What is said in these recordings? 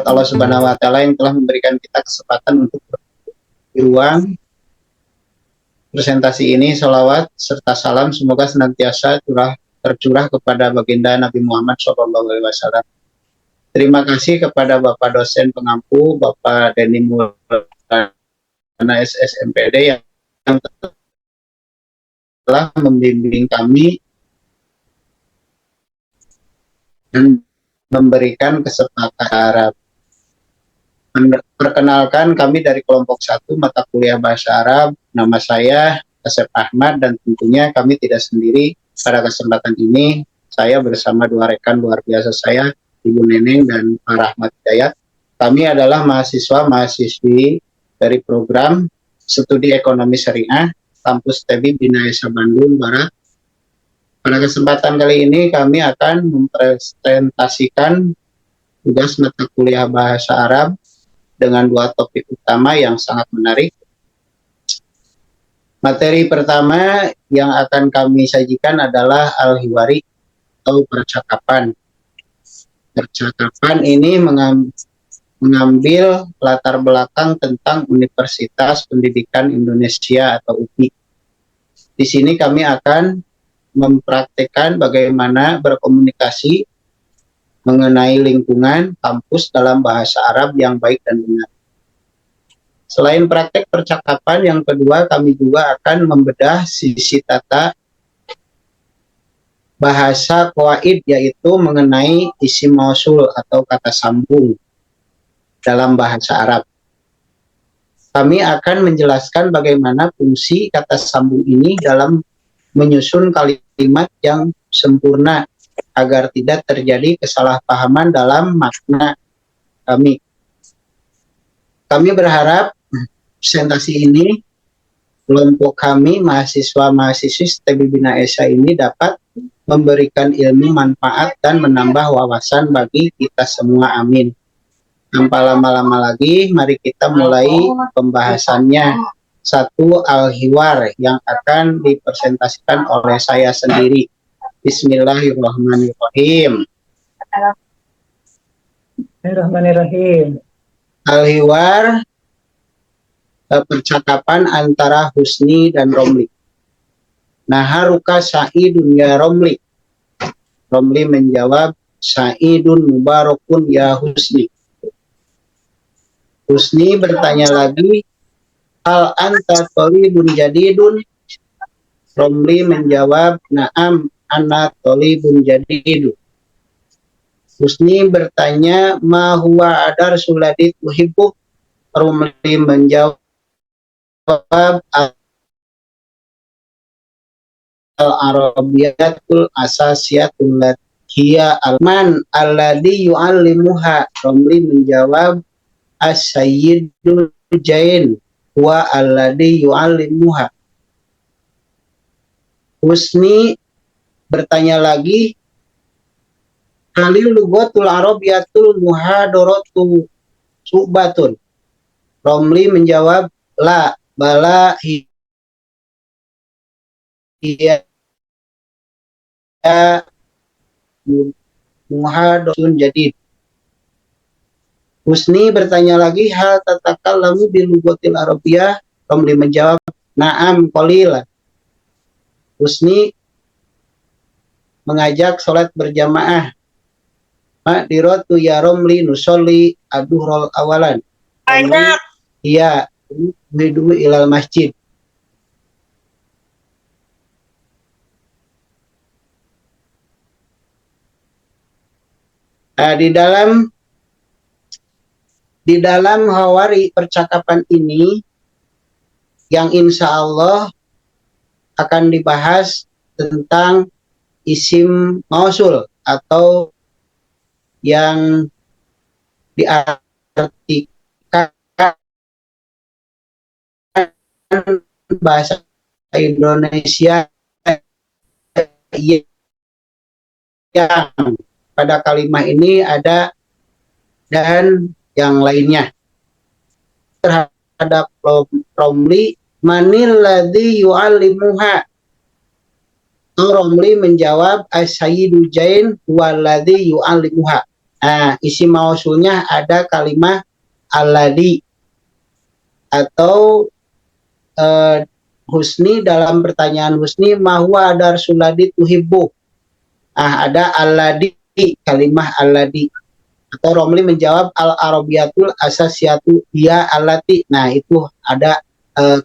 buat Allah Subhanahu wa taala yang telah memberikan kita kesempatan untuk beruang presentasi ini. Sholawat serta salam semoga senantiasa tercurah kepada baginda Nabi Muhammad SAW. Terima kasih kepada Bapak dosen pengampu, Bapak Denny Maulana SSMPD yang telah membimbing kami dan memberikan kesempatan Arab. Perkenalkan, kami dari kelompok 1 mata kuliah bahasa Arab. Nama saya Asep Ahmad dan tentunya kami tidak sendiri pada kesempatan ini. Saya bersama 2 rekan luar biasa saya, Ibu Neneng dan Pak Rahmat Hidayat. Kami adalah mahasiswa-mahasiswi dari program Studi Ekonomi Syariah Kampus TEBI Bina Esa Bandung Barat. Pada kesempatan kali ini kami akan mempresentasikan tugas mata kuliah bahasa Arab dengan 2 topik utama yang sangat menarik. Materi pertama yang akan kami sajikan adalah al-hiwari atau percakapan. Percakapan ini mengambil latar belakang tentang Universitas Pendidikan Indonesia atau UPI. Di sini kami akan mempraktekkan bagaimana berkomunikasi mengenai lingkungan kampus dalam bahasa Arab yang baik dan benar. Selain praktek percakapan, yang kedua kami juga akan membedah sisi tata bahasa qawaid, yaitu mengenai isim mausul atau kata sambung dalam bahasa Arab. Kami akan menjelaskan bagaimana fungsi kata sambung ini dalam menyusun kalimat yang sempurna agar tidak terjadi kesalahpahaman dalam makna kami. Kami berharap presentasi ini kelompok kami mahasiswa-mahasiswi TEBI Bina Esa ini dapat memberikan ilmu manfaat dan menambah wawasan bagi kita semua. Amin. Tanpa lama-lama lagi, mari kita mulai pembahasannya. 1. Al-hiwar yang akan dipresentasikan oleh saya sendiri. Bismillahirrahmanirrahim. Bismillahirrahmanirrahim. Al-hiwar, percakapan antara Husni dan Romli. Naharuka Sa'idun ya Romli. Romli menjawab, Sa'idun mubarakun ya Husni. Husni bertanya lagi, Hal anta tolibun jadidun? Romli menjawab, Naam, ana tolibun jadidun. Husni bertanya, Ma huwa adar suladit uhibbu? Romli menjawab, Al-Arabiyatul asasiyatul hiya alman alladhi yu'allimuha. Romli menjawab, As-sayyidul jain wa alladhi yu'allimuha. Husni bertanya lagi, Halil lugatul arabiyatul muhadaratu su'batun. Romli menjawab, La bala hiya muhadarun jadid. Husni bertanya lagi, Hal tatakallamu bil lugatil arabiyah? Romli menjawab, Naam qalila. Husni mengajak sholat berjamaah. Ma'diratu ya Romli nusolli aduhrol awalan. Banyak. Iya, hidu ilal masjid. Di dalam hawari percakapan ini yang insya Allah akan dibahas tentang isim mausul atau yang diartikan bahasa Indonesia yang pada kalimat ini ada dan yang lainnya. Terhadap Romli, manil ladzi yu'allimuha. Romli menjawab, As-sayyidu jain huwaladzi yu'allimuha. Nah, isi mausulnya ada kalimat alladhi atau husni dalam pertanyaan husni mahwa adar suladi tuhibbu. Ada alladhi, kalimah alladhi. Atau Romli menjawab al-arabiyatul asasiyatu dia allati. Nah, itu ada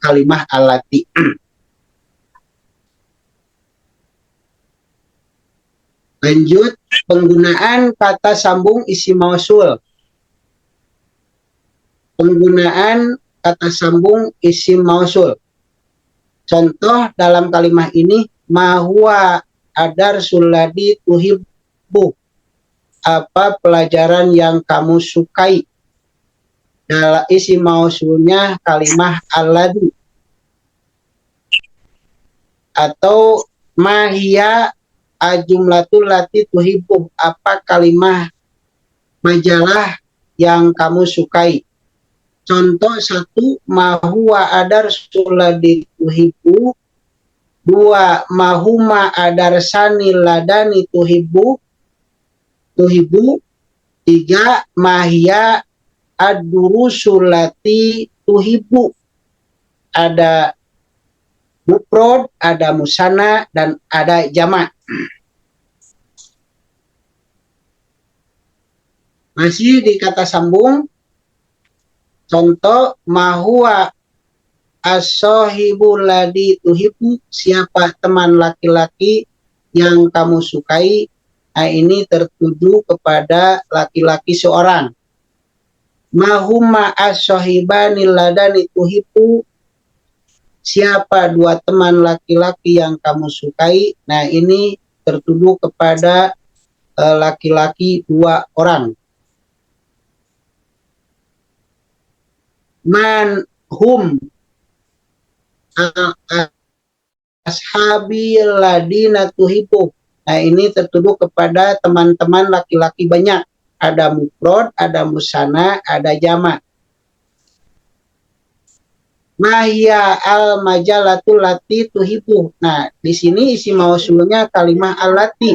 kalimah allati. Lanjut, penggunaan kata sambung isi mausul. Penggunaan kata sambung isim mausul. Contoh dalam kalimat ini, mahwa adar suladi tuhibbu. Apa pelajaran yang kamu sukai? Dalam isim mausulnya kalimat alladhi. Atau mahia ajumlatul lati tuhibbu. Apa kalimat majalah yang kamu sukai? Contoh 1, mahuwa adar suladi tuhibbu. 2, mahuma adar sani ladani tuhibbu. 3, mahia ad-durusulati tuhibbu. Ada mufrad, ada musanna, dan ada jamak. Masih di kata sambung. Contoh, mahuwa as-sohibul ladhi tuhibbu. Siapa teman laki-laki yang kamu sukai? Nah, ini tertuju kepada laki-laki seorang. Mahuma as-sohibani ladani tuhibbu. Siapa 2 teman laki-laki yang kamu sukai? Nah, ini tertuju kepada laki-laki 2 orang. Man hum ashabi ladina tuhibbu. Nah, ini tertuju kepada teman-teman laki-laki banyak. Ada mufrad, ada musanna, ada jamak. Mahia al majalatul lati tuhibbu. Nah, di sini isi mausulnya kalimat allati.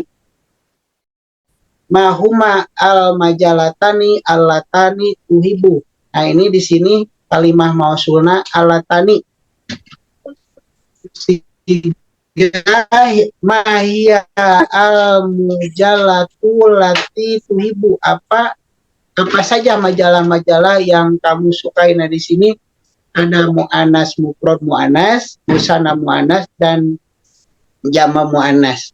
Mahuma al majalatani allatani tuhibbu. Nah, ini di sini kalimah mausulna allatani. Mahia al-mujallatu lati tuhibbu. Apa saja majalah-majalah yang kamu sukai. Nah, di sini ada mu'anas mufrad mu'anas, musanna mu'anas, dan jama mu'anas.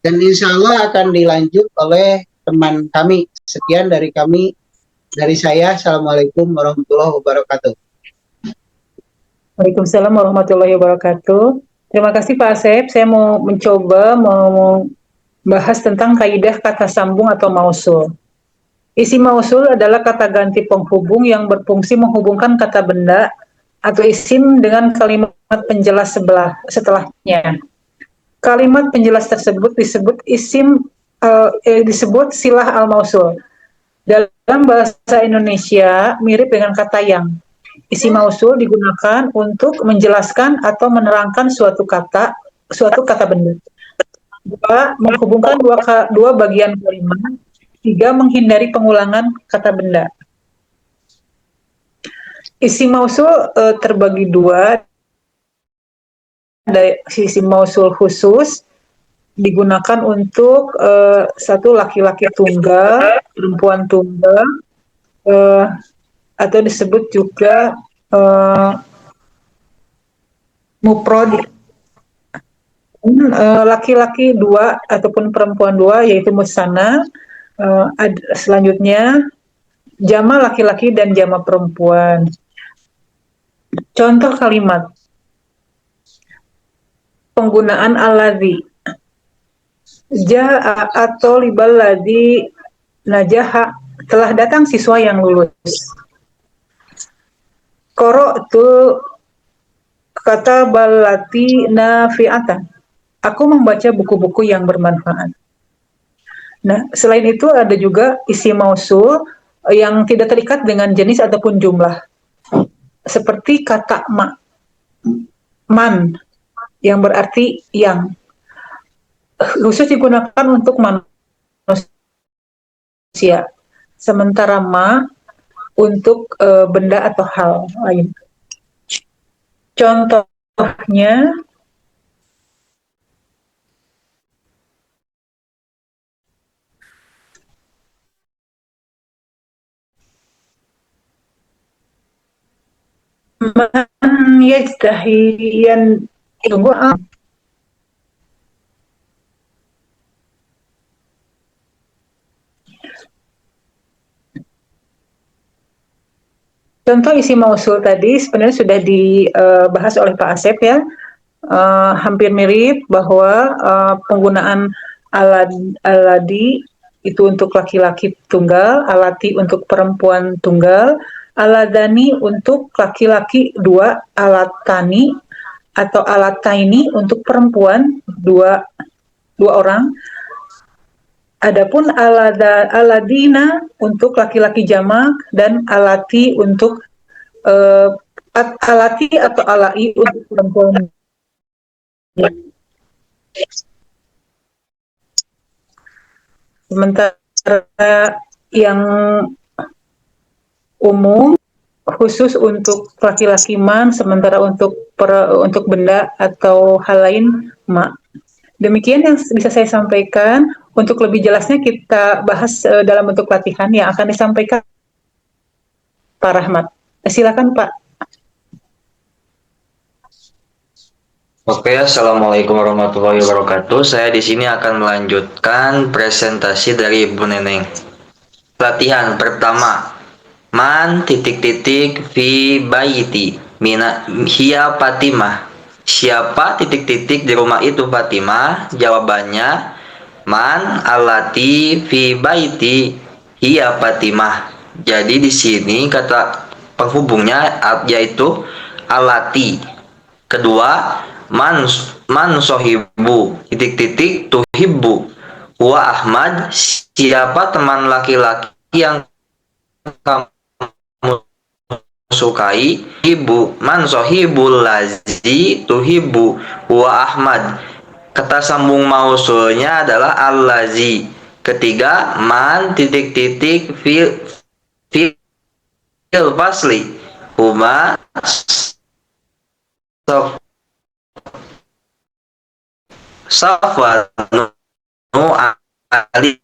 Dan insya Allah akan dilanjut oleh teman kami. Sekian dari kami, dari saya. Assalamualaikum warahmatullahi wabarakatuh. Waalaikumsalam warahmatullahi wabarakatuh. Terima kasih Pak Asep. Saya mau mencoba bahas tentang kaidah kata sambung atau mausul. Isi mausul adalah kata ganti penghubung yang berfungsi menghubungkan kata benda atau isim dengan kalimat penjelas setelahnya. Kalimat penjelas tersebut disebut disebut silah al-mausul. Dalam bahasa Indonesia mirip dengan kata yang. Isi mausul digunakan untuk menjelaskan atau menerangkan suatu kata benda. 2, menghubungkan dua bagian kalimat. 3, menghindari pengulangan kata benda. Isi mausul terbagi 2. Ada isi mausul khusus digunakan untuk 1, laki-laki tunggal, perempuan tunggal, atau disebut juga mufrad, laki-laki 2 ataupun perempuan 2 yaitu musanna. Selanjutnya jama laki-laki dan jama perempuan. Contoh kalimat penggunaan alladzi. Ja'a atau libal ladzi najaha, telah datang siswa yang lulus. Qara'tu kata balati nafi'atan. Aku membaca buku-buku yang bermanfaat. Nah, selain itu ada juga isi mausul yang tidak terikat dengan jenis ataupun jumlah. Seperti kata man yang berarti yang. khusus digunakan untuk manusia. Sementara ma untuk benda atau hal lain. Contohnya man yajtahiyan, tunggu, contoh isi mausul tadi sebenarnya sudah dibahas oleh Pak Asep ya. Hampir mirip bahwa penggunaan aladi itu untuk laki-laki tunggal, alati untuk perempuan tunggal, aladani untuk laki-laki dua, alatani atau alataini untuk perempuan dua orang. Adapun aladina untuk laki-laki jamak dan alati untuk alati atau alai untuk perempuan. Sementara yang umum khusus untuk laki-laki man, sementara untuk benda atau hal lain ma. Demikian yang bisa saya sampaikan. Untuk lebih jelasnya kita bahas dalam bentuk latihan yang akan disampaikan Pak Rahmat. Silakan Pak. Oke, assalamualaikum warahmatullahi wabarakatuh. Saya di sini akan melanjutkan presentasi dari Ibu Neneng. Latihan pertama, man titik-titik fi baiti mina hiya Fatimah. Siapa titik-titik di rumah itu Fatimah? Jawabannya man alati fi baiti hiya Fatimah. Jadi di sini kata penghubungnya yaitu alati. Kedua, man sohibu titik-titik tuhibbu. Wa Ahmad, siapa teman laki-laki yang kamu sukai? Ibu, man sohibul lazi tuhibbu. Wa Ahmad, kata sambung mausulnya adalah al-lazi. Ketiga, man titik-titik fil fasli huma safwanu aliyah.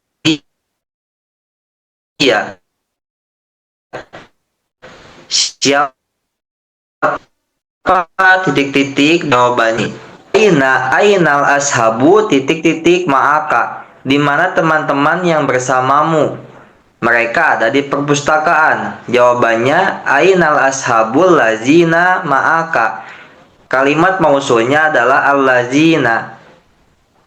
Siapa titik-titik jawabannya ainal ashabu titik-titik ma'aka, di mana teman-teman yang bersamamu? Mereka ada di perpustakaan. Jawabannya ainal ashabul lazina ma'aka. Kalimat mausulnya adalah al-lazina.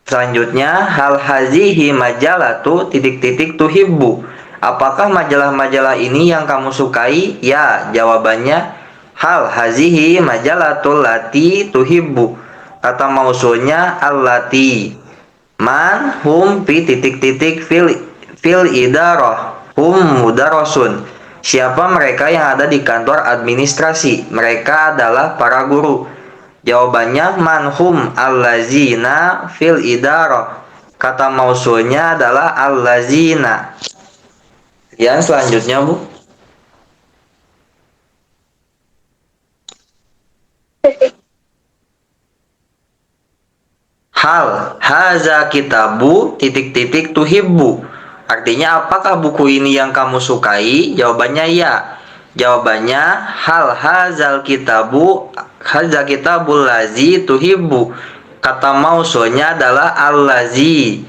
Selanjutnya, hal hazihi majalatu titik-titik tuhibbu. Apakah majalah-majalah ini yang kamu sukai? Ya, jawabannya hal hazihi majalatul lati tuhibbu. Kata mausulnya allati. Man hum fi titik-titik fil idarah hum mudarosun. Siapa mereka yang ada di kantor administrasi? Mereka adalah para guru. Jawabannya manhum allazina fil idarah. Kata mausulnya adalah allazina. Yang selanjutnya, Bu. Hal haza kitabu titik-titik tuhibbu. Artinya apakah buku ini yang kamu sukai? Jawabannya ya. Jawabannya hal hazal kitabul lazi tuhibbu. Kata mausulnya adalah al-lazi.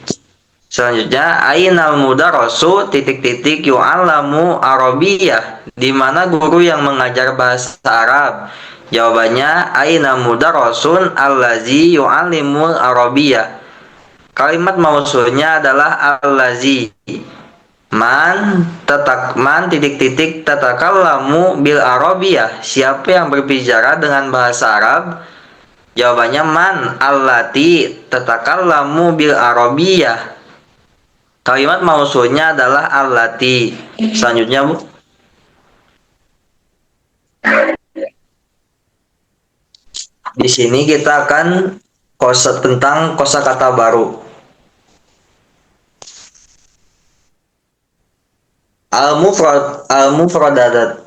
Selanjutnya ainal mudarrosu titik-titik yu'allamu arabiyah, di mana guru yang mengajar bahasa Arab? Jawabannya aina mudarrosun allazi yu'allimul arabiyah. Kalimat mausulnya adalah allazi. Man titik-titik tatakallamu bil arabiyah. Siapa yang berbicara dengan bahasa Arab? Jawabannya man allati tatakallamu bil arabiyah. Kalimat mausulnya adalah allati. Selanjutnya, Bu. Di sini kita akan tentang kosakata baru.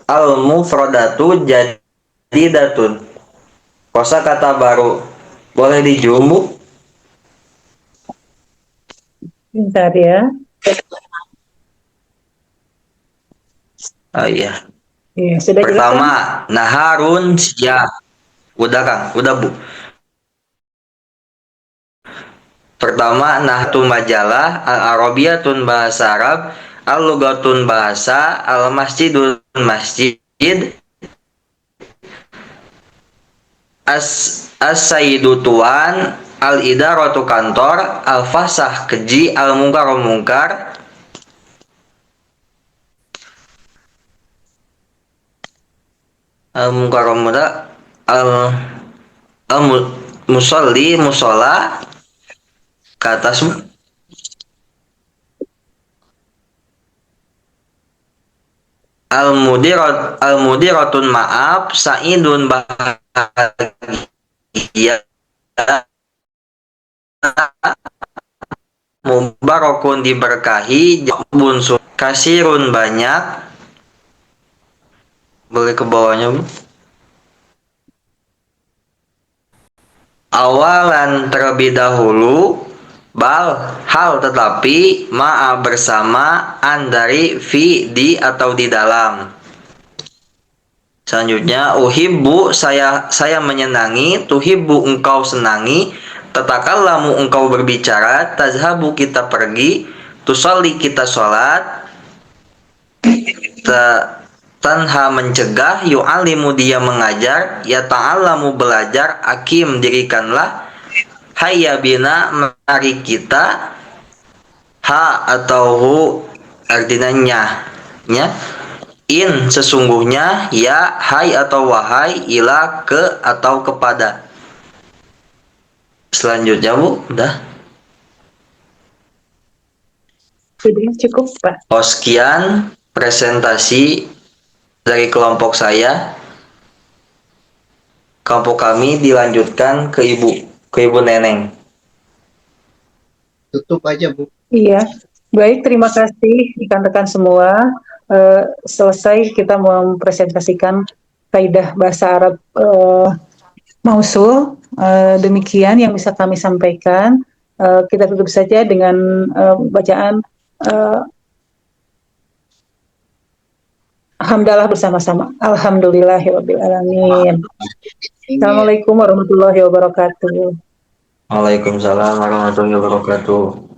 Al-mufradatu jadidatun. Kosakata baru. Boleh dijumbu? Bentar ya. Oh iya. Ya, sudah jelas kan? Pertama, naharun siang. Udah Kang, udah Bu. Pertama, nahtun majalah, al-arabiyatun bahasa Arab, al-lugatun bahasa, al-masjidun masjid, as-sayyidu tuan, al-idaratu kantor, al-fasah keji, al-mungkar mungkar, al-mungkar mungkar, al-musalli musola, ke atas Bu. Al-mudiratun maaf, sa'idun bahagia, mubarakun diberkahi, bunsun kasirun banyak. Boleh ke bawahnya Bu. Awalan terlebih dahulu, bal hal tetapi, ma'a bersama, an dari, fi di atau di dalam. Selanjutnya, uhibbu saya menyenangi, tuhibbu engkau senangi, tatakallamu engkau berbicara, tazhabu kita pergi, tusalli kita sholat, tanha mencegah, yu'alimu dia mengajar, ya ta'alamu belajar, akim dirikanlah, hayya bina mari kita, ha atau hu artinya nya, in sesungguhnya, ya hai atau wahai, ila ke atau kepada. Selanjutnya Bu, udah. Sudah cukup, Pak. Oh, sekian presentasi dari kelompok saya. Kelompok kami dilanjutkan ke Ibu Neneng. Tutup aja Bu. Iya. Baik, terima kasih rekan-rekan semua. Selesai kita mempresentasikan kaidah bahasa Arab mausul. Demikian yang bisa kami sampaikan. Kita tutup saja dengan bacaan hamdalah bersama-sama. Alhamdulillahirabbil alamin. Assalamualaikum warahmatullahi wabarakatuh. Waalaikumsalam warahmatullahi wabarakatuh.